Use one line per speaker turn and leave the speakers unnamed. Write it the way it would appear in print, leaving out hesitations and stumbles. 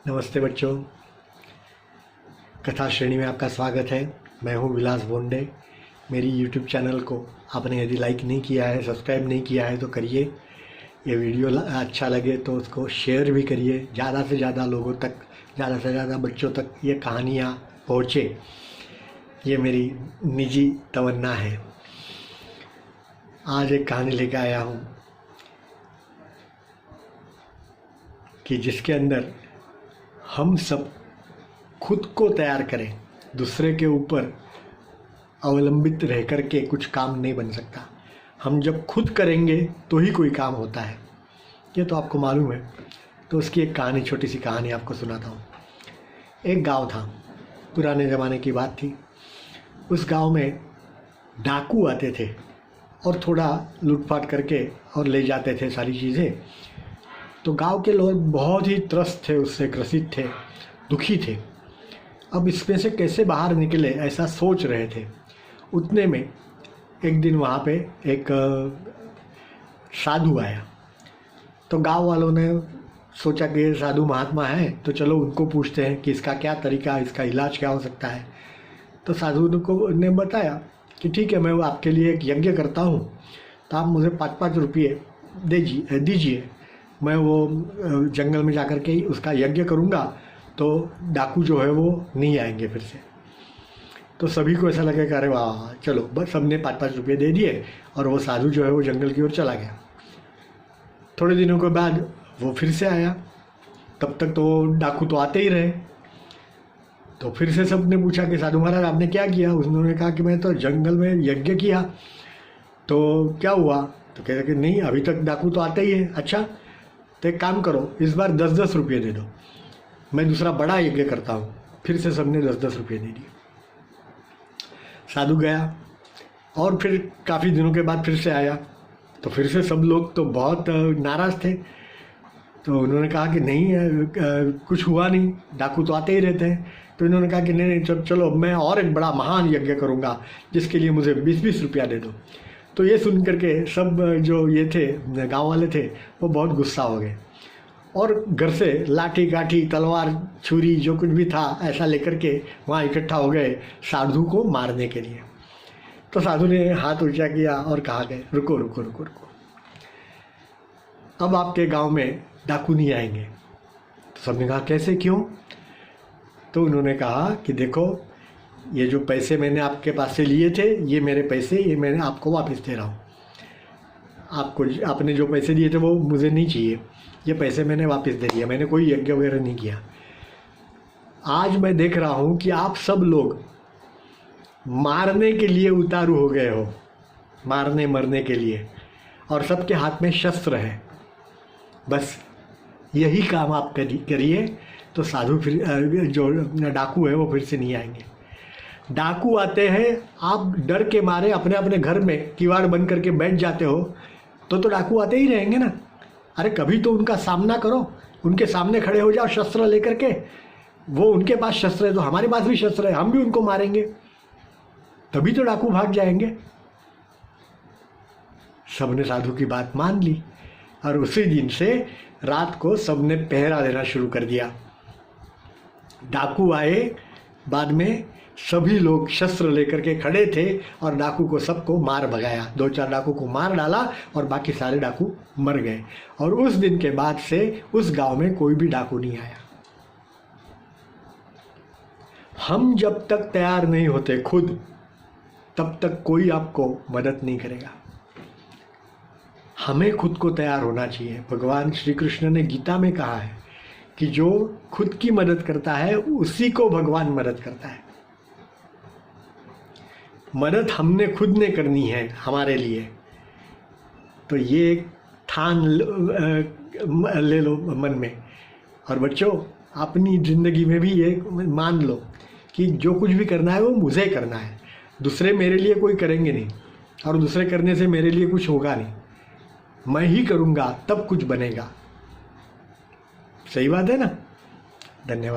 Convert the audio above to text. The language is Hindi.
नमस्ते बच्चों, कथा श्रेणी में आपका स्वागत है। मैं हूं विलास बोंडे। मेरी यूट्यूब चैनल को आपने यदि लाइक नहीं किया है, सब्सक्राइब नहीं किया है तो करिए। ये वीडियो अच्छा लगे तो उसको शेयर भी करिए, ज़्यादा से ज़्यादा लोगों तक, ज़्यादा से ज़्यादा बच्चों तक ये कहानियाँ पहुँचे। ये मेरी निजी तमन्ना है। आज एक कहानी लेकर आया हूँ कि जिसके अंदर हम सब खुद को तैयार करें। दूसरे के ऊपर अवलंबित रह कर के कुछ काम नहीं बन सकता। हम जब खुद करेंगे तो ही कोई काम होता है, ये तो आपको मालूम है। तो उसकी एक कहानी, छोटी सी कहानी आपको सुनाता हूँ। एक गांव था, पुराने ज़माने की बात थी। उस गांव में डाकू आते थे और थोड़ा लूटपाट करके और ले जाते थे सारी चीज़ें। तो गांव के लोग बहुत ही त्रस्त थे, उससे ग्रसित थे, दुखी थे। अब इसमें से कैसे बाहर निकले ऐसा सोच रहे थे। उतने में एक दिन वहाँ पे एक साधु आया। तो गांव वालों ने सोचा कि ये साधु महात्मा है तो चलो उनको पूछते हैं कि इसका क्या तरीका, इसका इलाज क्या हो सकता है। तो साधु ने बताया कि ठीक है, मैं वो आपके लिए एक यज्ञ करता हूँ, तो आप मुझे 5-5 रुपये दीजिए। मैं वो जंगल में जाकर के ही उसका यज्ञ करूँगा, तो डाकू जो है वो नहीं आएंगे फिर से। तो सभी को ऐसा लगे कि अरे वाह, चलो। बस सबने 5-5 रुपये दे दिए और वो साधु जो है वो जंगल की ओर चला गया। थोड़े दिनों के बाद वो फिर से आया। तब तक तो डाकू तो आते ही रहे। तो फिर से सबने पूछा कि साधु महाराज आपने क्या किया। उन्होंने कहा कि मैं तो जंगल में यज्ञ किया। तो क्या हुआ? तो कहते कि नहीं, अभी तक डाकू तो आते ही है। अच्छा, तो एक काम करो, इस बार 10-10 रुपये दे दो, मैं दूसरा बड़ा यज्ञ करता हूँ। फिर से सबने 10-10 रुपये दे दिए। साधु गया और फिर काफ़ी दिनों के बाद फिर से आया। तो फिर से सब लोग तो बहुत नाराज़ थे। तो उन्होंने कहा कि नहीं, कुछ हुआ नहीं, डाकू तो आते ही रहते हैं। तो इन्होंने कहा कि नहीं, चलो मैं और एक बड़ा महान यज्ञ करूँगा, जिसके लिए मुझे 20-20 रुपया दे दो। तो ये सुन करके सब जो ये थे, गांव वाले थे, वो बहुत गुस्सा हो गए और घर से लाठी काठी, तलवार, छुरी, जो कुछ भी था ऐसा लेकर के वहाँ इकट्ठा हो गए साधु को मारने के लिए। तो साधु ने हाथ ऊंचा किया और कहा गए, रुको रुको रुको रुको, अब आपके गांव में डाकू नहीं आएंगे। तो सबने कहा कैसे, क्यों? तो उन्होंने कहा कि देखो, ये जो पैसे मैंने आपके पास से लिए थे, ये मेरे पैसे, ये मैंने आपको वापस दे रहा हूँ। आपने जो पैसे दिए थे वो मुझे नहीं चाहिए, ये पैसे मैंने वापस दे दिए। मैंने कोई यज्ञ वगैरह नहीं किया। आज मैं देख रहा हूँ कि आप सब लोग मारने के लिए उतारू हो गए हो, मारने मरने के लिए, और सबके हाथ में शस्त्र है। बस यही काम आप करिए, तो साधु फिर जो डाकू है वो फिर से नहीं आएंगे। डाकू आते हैं, आप डर के मारे अपने अपने घर में किवाड़ बंद करके बैठ जाते हो, तो डाकू आते ही रहेंगे ना। अरे कभी तो उनका सामना करो, उनके सामने खड़े हो जाओ शस्त्र लेकर के। वो उनके पास शस्त्र है तो हमारे पास भी शस्त्र है, हम भी उनको मारेंगे, तभी तो डाकू भाग जाएंगे। सबने साधु की बात मान ली और उसी दिन से रात को सबने पहरा देना शुरू कर दिया। डाकू आए, बाद में सभी लोग शस्त्र लेकर के खड़े थे और डाकू को सबको मार भगाया। 2-4 डाकू को मार डाला और बाकी सारे डाकू मर गए। और उस दिन के बाद से उस गांव में कोई भी डाकू नहीं आया। हम जब तक तैयार नहीं होते खुद, तब तक कोई आपको मदद नहीं करेगा। हमें खुद को तैयार होना चाहिए। भगवान श्री कृष्ण ने गीता में कहा है कि जो खुद की मदद करता है उसी को भगवान मदद करता है। मदद हमने खुद ने करनी है हमारे लिए। तो ये ठान ले लो मन में। और बच्चों, अपनी ज़िंदगी में भी ये मान लो कि जो कुछ भी करना है वो मुझे करना है। दूसरे मेरे लिए कोई करेंगे नहीं, और दूसरे करने से मेरे लिए कुछ होगा नहीं। मैं ही करूँगा तब कुछ बनेगा। सही बात है ना? धन्यवाद।